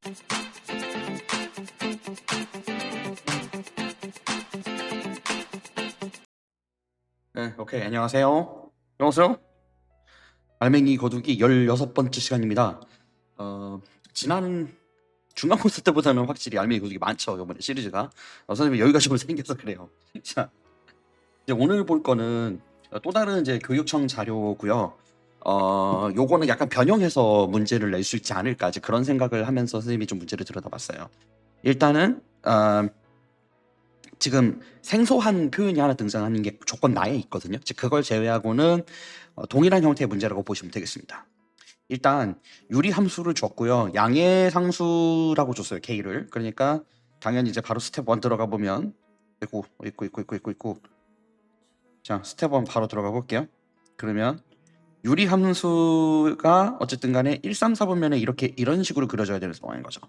네, 오케이. 안녕하세요. 안녕하세요. 알맹이 거두기 16번째 시간입니다. 지난 중간고사 때보다는 확실히 알맹이 거두기 많죠. 이번에 시리즈가. 선생님이 여기가 좀 생겨서 그래요. 자, 이제 오늘 볼 거는 또 다른 이제 교육청 자료고요. 요거는 약간 변형해서 문제를 낼 수 있지 않을까 이제 그런 생각을 하면서 선생님이 좀 문제를 들여다봤어요. 일단은 지금 생소한 표현이 하나 등장하는 게 조건 나에 있거든요. 즉 그걸 제외하고는 동일한 형태의 문제라고 보시면 되겠습니다. 일단 유리 함수를 줬고요. 양의 상수라고 줬어요. K를. 그러니까 당연히 이제 바로 스텝 1 들어가 보면 있고. 자, 스텝 1 바로 들어가 볼게요. 그러면 유리 함수가 어쨌든 간에 1, 3, 4분면에 이런 식으로 그려져야 되는 상황인 거죠.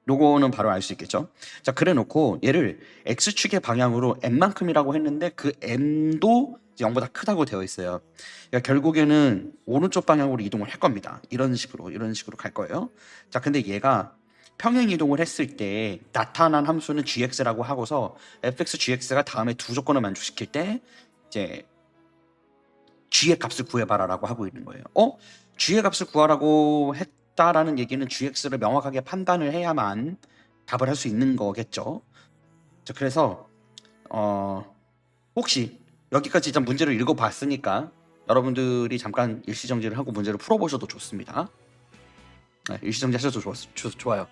요거는 바로 알 수 있겠죠. 자, 그래 놓고 얘를 x축의 방향으로 n만큼이라고 했는데 그 n도 0보다 크다고 되어 있어요. 그러니까 결국에는 오른쪽 방향으로 이동을 할 겁니다. 이런 식으로 갈 거예요. 자, 근데 얘가 평행 이동을 했을 때 나타난 함수는 gx라고 하고서 fx, gx가 다음에 두 조건을 만족시킬 때 이제 g의 값을 구해봐라라고 하고 있는 거예요. g의 값을 구하라고 했다라는 얘기는 gx를 명확하게 판단을 해야만 답을 할 수 있는 거겠죠. 자, 그래서 혹시 여기까지 일단 문제를 읽어봤으니까 여러분들이 잠깐 일시정지를 하고 문제를 풀어보셔도 좋습니다. 네, 일시정지 하셔도 좋아요.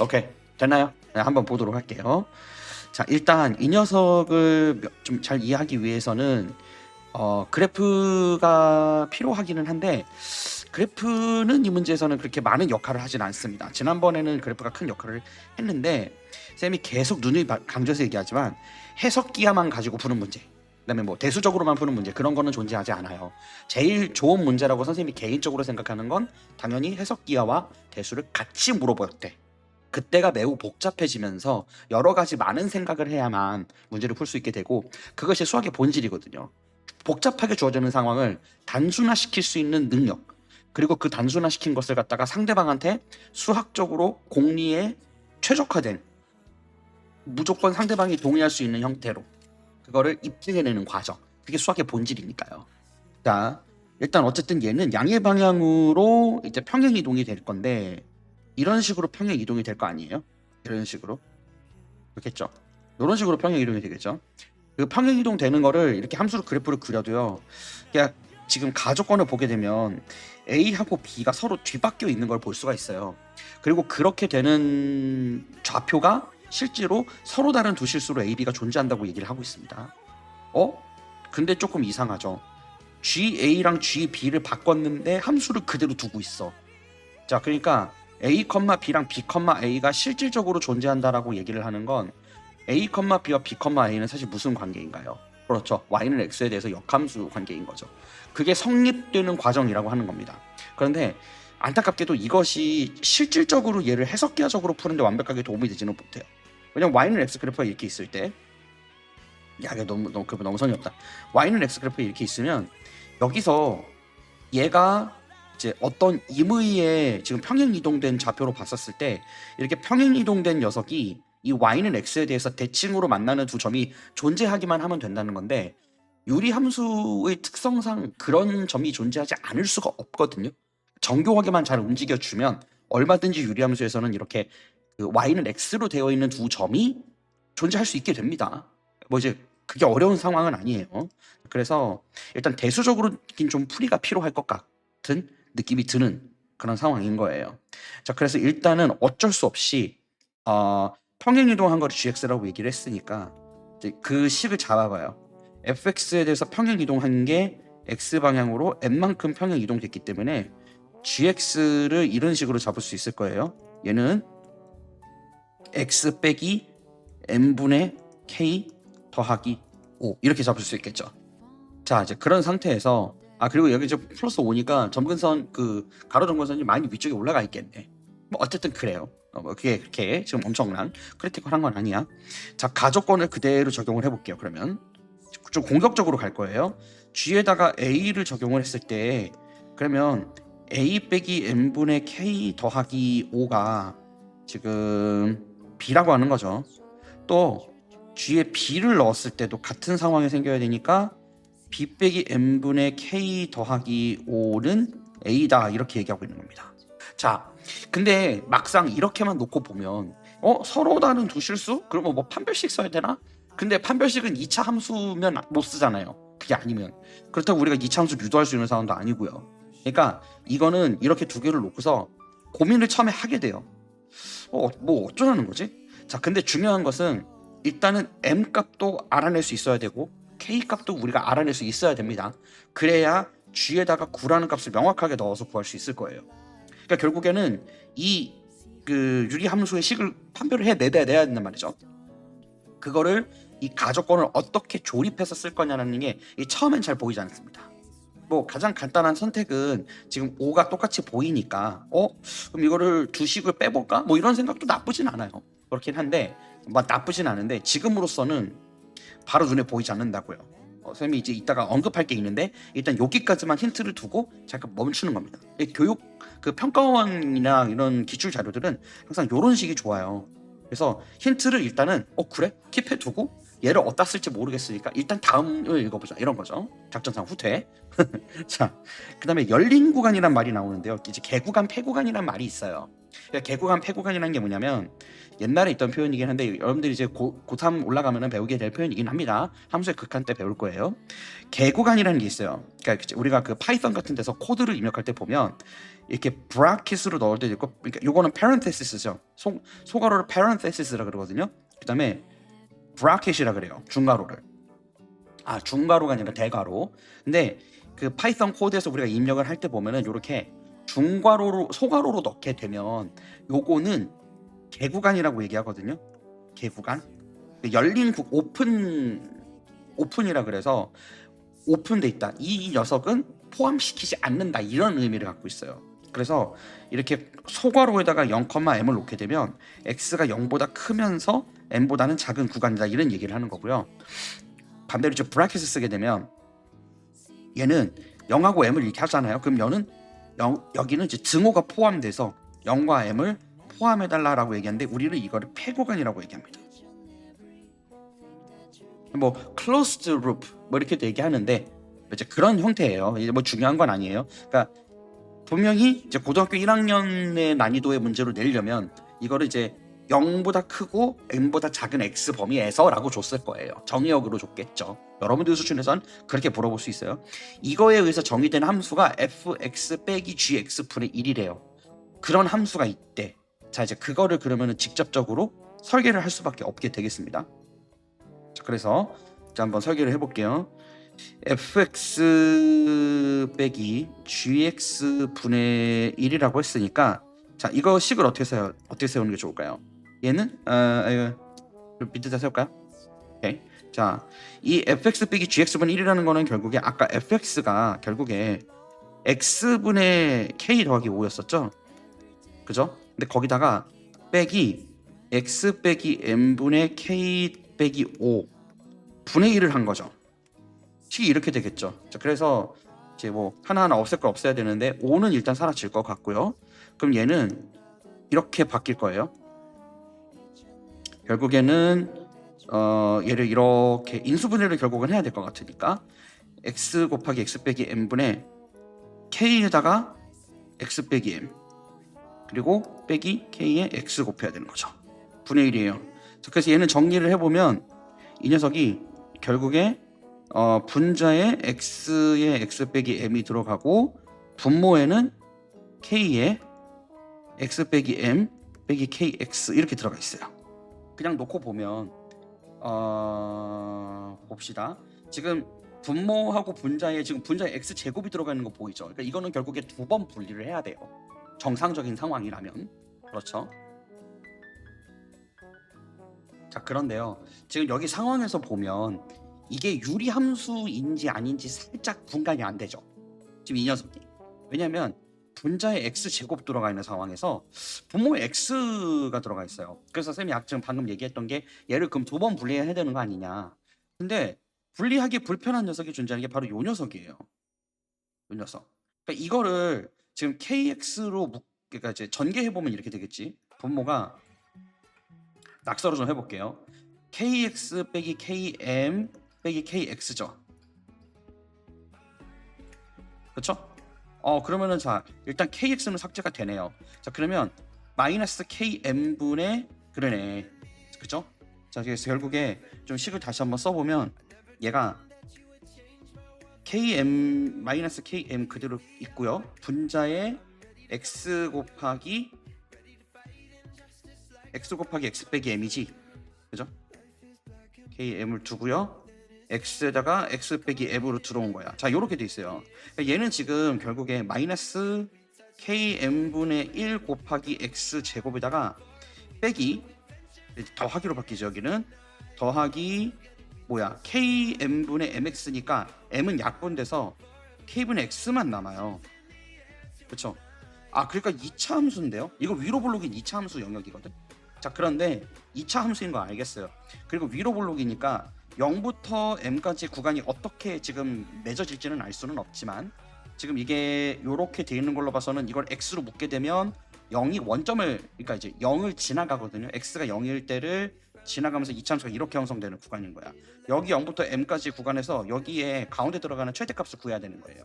오케이, 됐나요? 네, 한번 보도록 할게요. 자, 일단 이 녀석을 좀 잘 이해하기 위해서는 그래프가 필요하기는 한데 그래프는 이 문제에서는 그렇게 많은 역할을 하진 않습니다. 지난번에는 그래프가 큰 역할을 했는데 쌤이 계속 눈이 강조해서 얘기하지만 해석기하만 가지고 푸는 문제, 그다음에 뭐 대수적으로만 푸는 문제, 그런 거는 존재하지 않아요. 제일 좋은 문제라고 선생님이 개인적으로 생각하는 건 당연히 해석기하와 대수를 같이 물어볼 때, 그때가 매우 복잡해지면서 여러 가지 많은 생각을 해야만 문제를 풀 수 있게 되고, 그것이 수학의 본질이거든요. 복잡하게 주어지는 상황을 단순화시킬 수 있는 능력, 그리고 그 단순화시킨 것을 갖다가 상대방한테 수학적으로 공리에 최적화된, 무조건 상대방이 동의할 수 있는 형태로 그거를 입증해내는 과정, 그게 수학의 본질이니까요. 자, 일단 어쨌든 얘는 양의 방향으로 이제 평행 이동이 될 건데 이런 식으로 평행 이동이 될 거 아니에요? 이런 식으로 그렇겠죠. 이런 식으로 평행 이동이 되겠죠. 그 평행 이동 되는 거를 이렇게 함수로 그래프를 그려도요. 그냥 지금 가조건을 보게 되면 A하고 B가 서로 뒤바뀌어 있는 걸 볼 수가 있어요. 그리고 그렇게 되는 좌표가 실제로 서로 다른 두 실수로 A, B가 존재한다고 얘기를 하고 있습니다. 근데 조금 이상하죠. GA랑 GB를 바꿨는데 함수를 그대로 두고 있어. 자, 그러니까 A, B랑 B, A가 실질적으로 존재한다라고 얘기를 하는 건 A, B와 B, A는 사실 무슨 관계인가요? 그렇죠. Y는 X에 대해서 역함수 관계인 거죠. 그게 성립되는 과정이라고 하는 겁니다. 그런데 안타깝게도 이것이 실질적으로 얘를 해석기하적으로 푸는데 완벽하게 도움이 되지는 못해요. 왜냐면 Y는 X 그래프가 이렇게 있을 때, 이게 너무 성의 없다. Y는 X 그래프가 이렇게 있으면 여기서 얘가 이제 어떤 임의의 지금 평행 이동된 좌표로 봤었을 때 이렇게 평행 이동된 녀석이 이 y는 x에 대해서 대칭으로 만나는 두 점이 존재하기만 하면 된다는 건데, 유리 함수의 특성상 그런 점이 존재하지 않을 수가 없거든요. 정교하게만 잘 움직여주면 얼마든지 유리 함수에서는 이렇게 그 y는 x로 되어 있는 두 점이 존재할 수 있게 됩니다. 뭐 이제 그게 어려운 상황은 아니에요. 그래서 일단 대수적으로긴 좀 풀이가 필요할 것 같은 느낌이 드는 그런 상황인 거예요. 자, 그래서 일단은 어쩔 수 없이 평행 이동한 거를 gx라고 얘기를 했으니까 이제 그 식을 잡아봐요. fx에 대해서 평행 이동한 게 x 방향으로 n만큼 평행 이동됐기 때문에 gx를 이런 식으로 잡을 수 있을 거예요. 얘는 x 빼기 n분의 k 더하기 5 이렇게 잡을 수 있겠죠. 자, 이제 그런 상태에서 그리고 여기 이제 플러스 5니까 점근선 그 가로 점근선이 많이 위쪽에 올라가 있겠네. 뭐 어쨌든 그래요. 그게 그렇게 지금 엄청난 크리티컬한 건 아니야. 자, 가조건을 그대로 적용을 해볼게요. 그러면 좀 공격적으로 갈 거예요. G에다가 A를 적용을 했을 때 그러면 a 빼기 n분의 k 더하기 5가 지금 b라고 하는 거죠. 또 g에 b를 넣었을 때도 같은 상황이 생겨야 되니까 b 빼기 n분의 k 더하기 5는 a다 이렇게 얘기하고 있는 겁니다. 자, 근데 막상 이렇게만 놓고 보면 서로 다른 두 실수? 그러면 뭐 판별식 써야 되나? 근데 판별식은 2차 함수면 못 쓰잖아요. 그게 아니면. 그렇다고 우리가 2차 함수 유도할 수 있는 상황도 아니고요. 그러니까 이거는 이렇게 두 개를 놓고서 고민을 처음에 하게 돼요. 뭐 어쩌라는 거지? 자, 근데 중요한 것은 일단은 m 값도 알아낼 수 있어야 되고 k 값도 우리가 알아낼 수 있어야 됩니다. 그래야 g에다가 9라는 값을 명확하게 넣어서 구할 수 있을 거예요. 그러니까 결국에는 이 유리 함수의 식을 판별을 내야 된단 말이죠. 그거를 이 가족권을 어떻게 조립해서 쓸 거냐는 게 처음엔 잘 보이지 않습니다. 뭐 가장 간단한 선택은 지금 5가 똑같이 보이니까 그럼 이거를 두 식을 빼볼까? 뭐 이런 생각도 나쁘진 않아요. 그렇긴 한데 나쁘진 않은데 지금으로서는 바로 눈에 보이지 않는다고요. 선생님이 이제 이따가 언급할 게 있는데 일단 여기까지만 힌트를 두고 잠깐 멈추는 겁니다. 교육 평가원이나 이런 기출 자료들은 항상 이런 식이 좋아요. 그래서 힌트를 일단은 그래? 킵해 두고 얘를 어디다 쓸지 모르겠으니까 일단 다음을 읽어보자 이런 거죠. 작전상 후퇴. 자, 그다음에 열린 구간이란 말이 나오는데요. 이제 개구간, 폐구간이란 말이 있어요. 개구간, 폐구간이라는 게 뭐냐면 옛날에 있던 표현이긴 한데 여러분들이 이제 고3 올라가면 배우게 될 표현이긴 합니다. 함수의 극한 때 배울 거예요. 개구간이라는 게 있어요. 그러니까 우리가 그 파이썬 같은 데서 코드를 입력할 때 보면 이렇게 브라켓으로 넣을 때 있고, 그러니까 요거는 parenthesis죠. 소괄호를 parenthesis라 그러거든요. 그다음에 브라켓이라 그래요. 중괄호를. 중괄호가 아니라 대괄호. 근데 그 파이썬 코드에서 우리가 입력을 할 때 보면은 이렇게 중괄호로 소괄호로 넣게 되면 요거는 개구간이라고 얘기하거든요. 개구간. 열린 오픈이라 그래서 오픈돼 있다. 이 녀석은 포함시키지 않는다. 이런 의미를 갖고 있어요. 그래서 이렇게 소괄호에다가 0,m을 놓게 되면 x가 0보다 크면서 m보다는 작은 구간이다. 이런 얘기를 하는 거고요. 반대로 이제 브래킷을 쓰게 되면 얘는 0하고 m을 이렇게 하잖아요. 그럼 여기는 이제 증오가 포함돼서 0과 m을 포함해달라라고 얘기하는데 우리는 이거를 폐구간이라고 얘기합니다. 뭐 closed loop 뭐 이렇게도 얘기하는데 이제 그런 형태예요. 이제 뭐 중요한 건 아니에요. 그러니까 분명히 이제 고등학교 1학년의 난이도의 문제로 내려면 이거를 이제 0보다 크고 m보다 작은 x 범위에서라고 줬을 거예요. 정의역으로 줬겠죠. 여러분들 수준에선 그렇게 물어볼 수 있어요. 이거에 의해서 정의된 함수가 fx 빼기 gx 분의 1이래요. 그런 함수가 있대. 자, 이제 그거를 그러면은 직접적으로 설계를 할 수밖에 없게 되겠습니다. 자, 그래서 한번 설계를 해볼게요. fx 빼기 gx 분의 1이라고 했으니까 자, 이거 식을 어떻게 세우는 게 좋을까요? 얘는 밑에다 세울까요? 오케이. 자, 이 fx 빼기 gx분의 1이라는 거는 결국에 아까 fx가 결국에 x분의 k 더하기 5였었죠? 그죠? 근데 거기다가 빼기 x 빼기 n분의 k 빼기 5 분의 1을 한 거죠. 식이 이렇게 되겠죠. 자, 그래서 이제 뭐 하나하나 없앨 걸 없애야 되는데 5는 일단 사라질 것 같고요. 그럼 얘는 이렇게 바뀔 거예요. 결국에는 얘를 이렇게 인수분해를 결국은 해야 될 것 같으니까 x 곱하기 x 빼기 n분의 k에다가 x 빼기 m 그리고 빼기 k에 x 곱해야 되는 거죠. 분의 1이에요. 그래서 얘는 정리를 해보면 이 녀석이 결국에 분자에 x에 x 빼기 m이 들어가고 분모에는 k에 x 빼기 m 빼기 kx 이렇게 들어가 있어요. 그냥 놓고 보면 봅시다. 지금 분모하고 분자에 지금 분자에 x 제곱이 들어가 있는 거 보이죠? 그러니까 이거는 결국에 두 번 분리를 해야 돼요. 정상적인 상황이라면. 그렇죠? 자, 그런데요. 지금 여기 상황에서 보면 이게 유리 함수인지 아닌지 살짝 분간이 안 되죠. 지금 이 녀석이. 왜냐면 분자에 x 제곱 들어가 있는 상황에서 분모에 x가 들어가 있어요. 그래서 쌤이 지금 방금 얘기했던 게 얘를 그럼 두 번 분리해야 되는 거 아니냐. 근데 분리하기 불편한 녀석이 존재하는 게 바로 요 녀석이에요. 요 녀석. 그러니까 이거를 지금 KX로 그러니까 이제 전개해 보면 이렇게 되겠지. 분모가 낙서로 좀 해볼게요. KX 빼기 KM 빼기 KX죠. 그쵸? 그러면은 자 일단 KX는 삭제가 되네요. 자 그러면 마이너스 KM분의 그러네. 그쵸? 자 그래서 결국에 좀 식을 다시 한번 써보면 얘가 KM 마이너스 KM 그대로 있고요. 분자에 X 곱하기 X 빼기 M이지. 그죠? KM을 두고요. X에다가 X 빼기 M으로 들어온 거야. 자 요렇게 돼 있어요. 얘는 지금 결국에 마이너스 KM분의 1 곱하기 X 제곱에다가 빼기 더하기로 바뀌죠. 여기는 더하기 뭐야 KM분의 MX니까 M은 약분돼서 K분의 X만 남아요. 그쵸? 그러니까 2차 함수인데요. 이거 위로 볼록인 2차 함수 영역이거든. 자 그런데 2차 함수인 거 알겠어요. 그리고 위로 볼록이니까 0부터 M까지 구간이 어떻게 지금 맺어질지는 알 수는 없지만 지금 이게 요렇게 돼 있는 걸로 봐서는 이걸 X로 묶게 되면 0이 원점을 그러니까 이제 0을 지나가거든요. X가 0일 때를 지나가면서 2차 함수가 이렇게 형성되는 구간인 거야. 여기 0부터 M까지 구간에서 여기에 가운데 들어가는 최대값을 구해야 되는 거예요.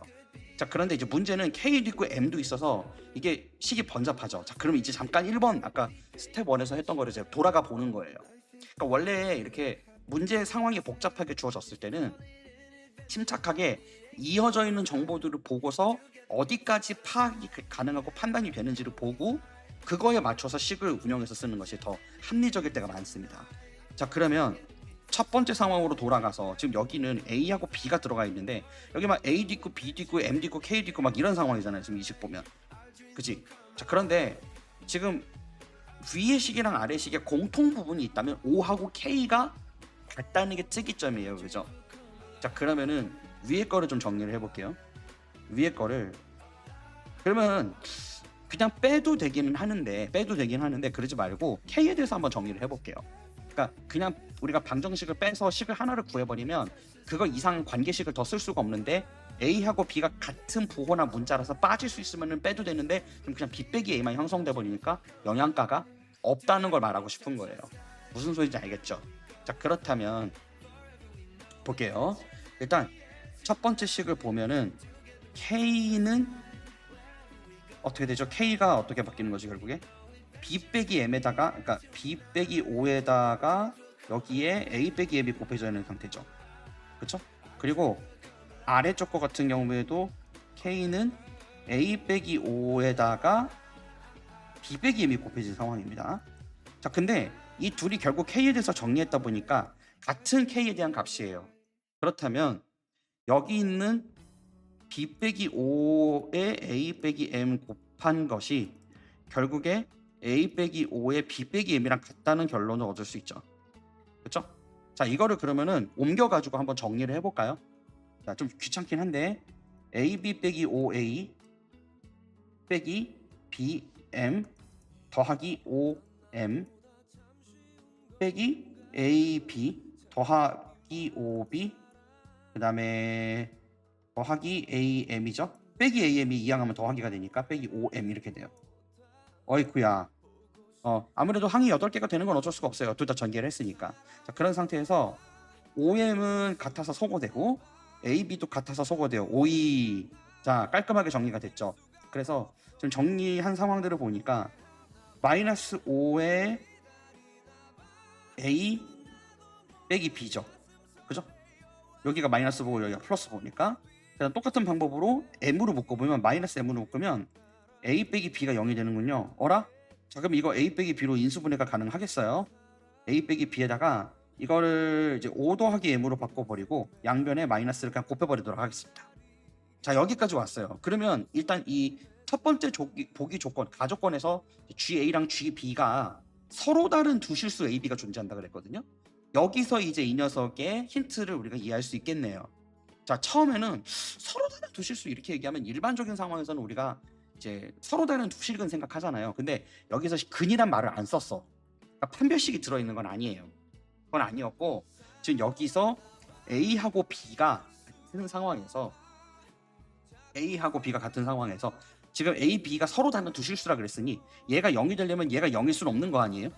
자 그런데 이제 문제는 K도 있고 M도 있어서 이게 식이 번잡하죠. 자 그럼 이제 잠깐 1번 아까 스텝 1에서 했던 거를 이제 돌아가 보는 거예요. 그러니까 원래 이렇게 문제 상황이 복잡하게 주어졌을 때는 침착하게 이어져 있는 정보들을 보고서 어디까지 파악이 가능하고 판단이 되는지를 보고 그거에 맞춰서 식을 운영해서 쓰는 것이 더 합리적일 때가 많습니다. 자 그러면 첫 번째 상황으로 돌아가서 지금 여기는 A하고 B가 들어가 있는데 여기 막 A도 있고 B도 있고 M도 있고 K도 있고 막 이런 상황이잖아요. 지금 이 식 보면 그치? 자 그런데 지금 위의 식이랑 아래 식의 공통 부분이 있다면 O하고 K가 같다는 게 특이점이에요. 그죠? 자 그러면은 위에 거를 좀 정리를 해볼게요. 위에 거를 그러면 그냥 빼도 되긴 하는데 그러지 말고 K에 대해서 한번 정리를 해볼게요. 그러니까 그냥 우리가 방정식을 빼서 식을 하나를 구해버리면 그거 이상 관계식을 더 쓸 수가 없는데 A하고 B가 같은 부호나 문자라서 빠질 수 있으면 빼도 되는데 그냥 B 빼기 A만 형성돼 버리니까 영양가가 없다는 걸 말하고 싶은 거예요. 무슨 소리인지 알겠죠? 자 그렇다면 볼게요. 일단 첫 번째 식을 보면은 K는 어떻게 되죠? K가 어떻게 바뀌는 거지 결국에? B 빼기 M에다가 그러니까 B 빼기 5에다가 여기에 A 빼기 M이 곱해져 있는 상태죠. 그렇죠? 그리고 아래쪽 거 같은 경우에도 K는 A 빼기 5에다가 B 빼기 M이 곱해진 상황입니다. 자 근데 이 둘이 결국 K에 대해서 정리했다 보니까 같은 K에 대한 값이에요. 그렇다면 여기 있는 B 빼기 5에 A 빼기 M 곱한 것이 결국에 A 빼기 5에 B 빼기 M이랑 같다는 결론을 얻을 수 있죠. 그렇죠? 자 이거를 그러면은 옮겨가지고 한번 정리를 해볼까요? 자 좀 귀찮긴 한데 AB 빼기 5A 빼기 BM 더하기 5M 빼기 AB 더하기 5B 그 다음에 더하기 AM이죠. 빼기 AM이 이항하면 더하기가 되니까 빼기 5M 이렇게 돼요. 어이쿠야. 아무래도 항이 8개가 되는 건 어쩔 수가 없어요. 둘 다 전개를 했으니까. 자, 그런 상태에서 OM은 같아서 소거되고 AB도 같아서 소거돼요. OE. 자, 깔끔하게 정리가 됐죠. 그래서 지금 정리한 상황들을 보니까 마이너스 5에 A 빼기 B죠. 그죠? 여기가 마이너스 보고 여기가 플러스 보니까 그다음 똑같은 방법으로 M으로 묶어보면 마이너스 M으로 묶으면 A 빼기 B가 0이 되는군요. 어라? 자 그럼 이거 A 빼기 B로 인수분해가 가능하겠어요? A 빼기 B에다가 이거를 이제 5 더하기 M으로 바꿔버리고 양변에 마이너스를 그냥 곱해버리도록 하겠습니다. 자 여기까지 왔어요. 그러면 일단 이 첫 번째 보기 조건 가조건에서 GA랑 GB가 서로 다른 두 실수 AB가 존재한다 그랬거든요. 여기서 이제 이 녀석의 힌트를 우리가 이해할 수 있겠네요. 자 처음에는 서로 다른 두 실수 이렇게 얘기하면 일반적인 상황에서는 우리가 이제 서로 다른 두 실근 생각하잖아요. 근데 여기서 근이란 말을 안 썼어. 그러니까 판별식이 들어있는 건 아니에요. 그건 아니었고 지금 여기서 A하고 B가 같은 상황에서 지금 A, B가 서로 다른 두 실수라 그랬으니 얘가 0이 되려면 얘가 0일 수는 없는 거 아니에요?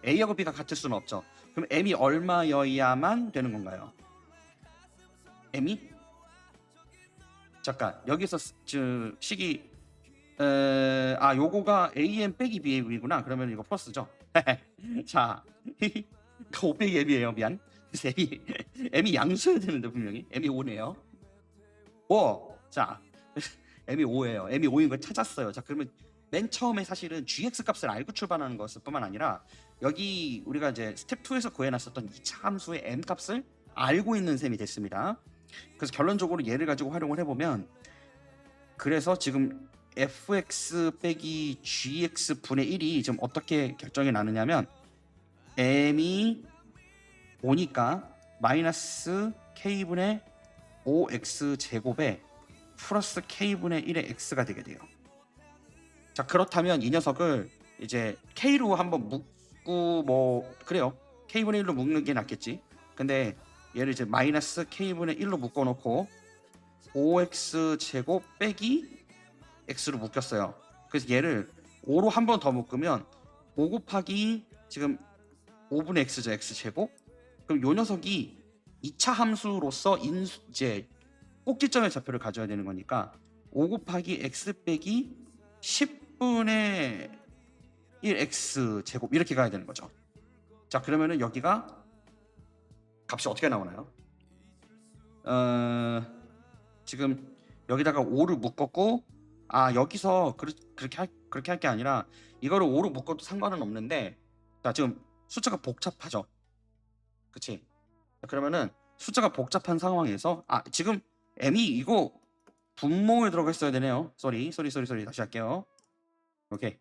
A하고 B가 같을 수는 없죠. 그럼 M이 얼마여야만 되는 건가요? M이 잠깐 여기서 식이 요거가 AM 빼기 B이구나. 그러면 이거 플러스죠. 자 5 빼기 M이에요. 미안. M이 양수여야 되는데 분명히 M이 5네요. 5. 자 M이 5예요. M이 5인 걸 찾았어요. 자 그러면 맨 처음에 사실은 GX 값을 알고 출발하는 것을 뿐만 아니라 여기 우리가 이제 스텝 2에서 구해놨었던 2차 함수의 M 값을 알고 있는 셈이 됐습니다. 그래서 결론적으로 얘를 가지고 활용을 해보면 그래서 지금 fx 빼기 gx 분의 1이 지금 어떻게 결정이 나느냐면 m이 5니까 마이너스 k분의 5x 제곱에 플러스 k분의 1의 x가 되게 돼요. 자 그렇다면 이 녀석을 이제 k로 한번 묶고 뭐 그래요. k분의 1로 묶는 게 낫겠지. 근데 얘를 이제 마이너스 k분의 1로 묶어놓고 5x 제곱 빼기 x로 묶였어요. 그래서 얘를 5로 한 번 더 묶으면 5 곱하기 지금 5분의 x죠. x 제곱. 그럼 요 녀석이 2차 함수로서 이제 꼭지점의 좌표를 가져야 되는 거니까 5 곱하기 x 빼기 10분의 1x 제곱 이렇게 가야 되는 거죠. 자 그러면은 여기가 값이 어떻게 나오나요? 지금 여기다가 5를 묶었고 여기서 그렇게 할 게 아니라 이거를 5로 묶어도 상관은 없는데 자 지금 숫자가 복잡하죠. 그치? 그러면은 숫자가 복잡한 상황에서 지금 m이 이거 분모에 들어가 있어야 되네요. 쏘리 다시 할게요. 오케이.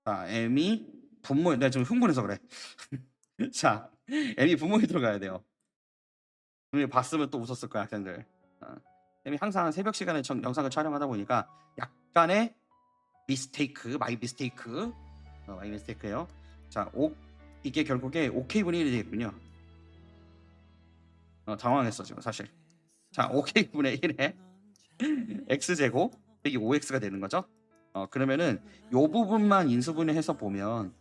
자 m이 분모에 내가 지금 흥분해서 그래. 자 m이 분모에 들어가야 돼요. 분명히 봤으면 또 웃었을 거야 학생들. m이 항상 새벽 시간에 영상을 촬영하다 보니까 약간의 마이 미스테이크예요. 자 이게 결국에 OK분의 1이 되겠군요. 당황했어 지금 사실. 자 OK분의 1에 x제곱 빼기 5x가 되는 거죠. 그러면은 요 부분만 인수분해해서 보면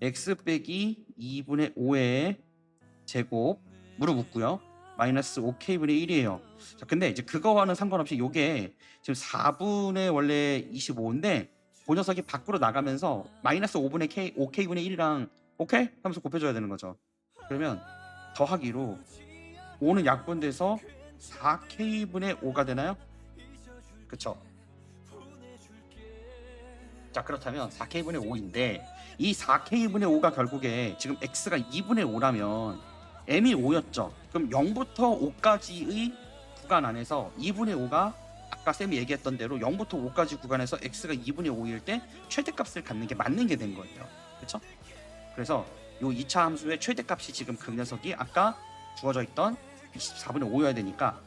x 빼기 2분의 5의 제곱으로 묶고요. 마이너스 5k분의 1이에요. 자, 근데 이제 그거와는 상관없이 요게 지금 4분의 원래 25인데 그 녀석이 밖으로 나가면서 마이너스 5k분의 1이랑 오케이? 하면서 곱해줘야 되는 거죠. 그러면 더하기로 5는 약분돼서 4k분의 5가 되나요? 그쵸? 자 그렇다면 4k분의 5인데 이 4k분의 5가 결국에 지금 x가 2분의 5라면 m이 5였죠. 그럼 0부터 5까지의 구간 안에서 2분의 5가 아까 쌤이 얘기했던 대로 0부터 5까지 구간에서 x가 2분의 5일 때 최대값을 갖는 게 맞는 게 된 거예요. 그렇죠? 그래서 요 2차 함수의 최대값이 지금 그 녀석이 아까 주어져 있던 24분의 5여야 되니까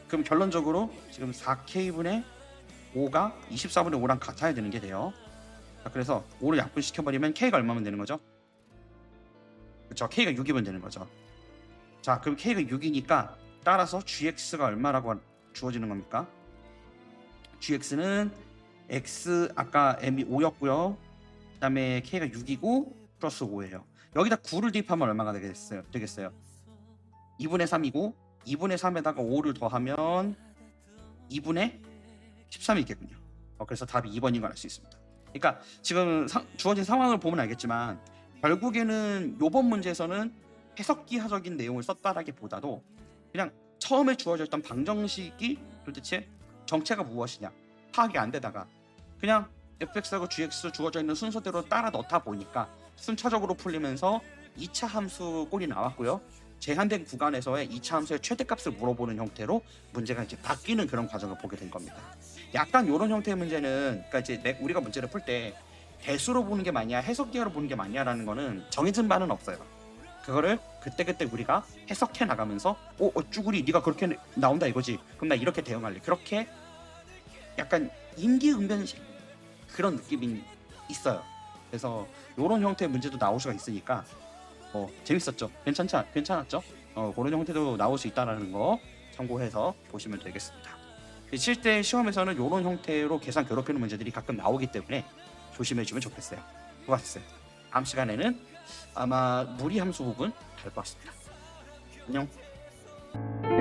그럼 결론적으로 지금 4k분의 5가 24분의 5랑 같아야 되는 게 돼요. 자, 그래서 5를 약분시켜버리면 k가 얼마면 되는 거죠? 그쵸, k가 6이면 되는 거죠. 자 그럼 k가 6이니까 따라서 gx가 얼마라고 주어지는 겁니까? gx는 x 아까 m이 5였고요. 그 다음에 k가 6이고 플러스 5예요. 여기다 9를 대입하면 얼마가 되겠어요? 2분의 3이고 2분의 3에다가 5를 더하면 2분의 13이 있겠군요. 그래서 답이 2번인 걸 알 수 있습니다. 그러니까 지금 주어진 상황을 보면 알겠지만 결국에는 요번 문제에서는 해석기하적인 내용을 썼다라기보다도 그냥 처음에 주어져 있던 방정식이 도대체 정체가 무엇이냐 파악이 안 되다가 그냥 fx하고 gx 주어져 있는 순서대로 따라 넣다 보니까 순차적으로 풀리면서 2차 함수 꼴이 나왔고요. 제한된 구간에서의 2차 함수의 최대값을 물어보는 형태로 문제가 이제 바뀌는 그런 과정을 보게 된 겁니다. 약간 이런 형태의 문제는 그러니까 이제 우리가 문제를 풀 때 대수로 보는 게 맞냐 해석기하로 보는 게 맞냐라는 거는 정해진 바는 없어요. 그거를 그때그때 우리가 해석해 나가면서 쭈구리 네가 그렇게 나온다 이거지. 그럼 나 이렇게 대응할래. 그렇게 약간 임기응변식 그런 느낌이 있어요. 그래서 이런 형태의 문제도 나올 수가 있으니까 재밌었죠. 괜찮았죠. 그런 형태도 나올 수 있다는 거 참고해서 보시면 되겠습니다. 실제 시험에서는 이런 형태로 계산 괴롭히는 문제들이 가끔 나오기 때문에 조심해 주면 좋겠어요. 수고하셨어요. 다음 시간에는 아마 무리 함수 부분 다룰 것 같습니다. 안녕.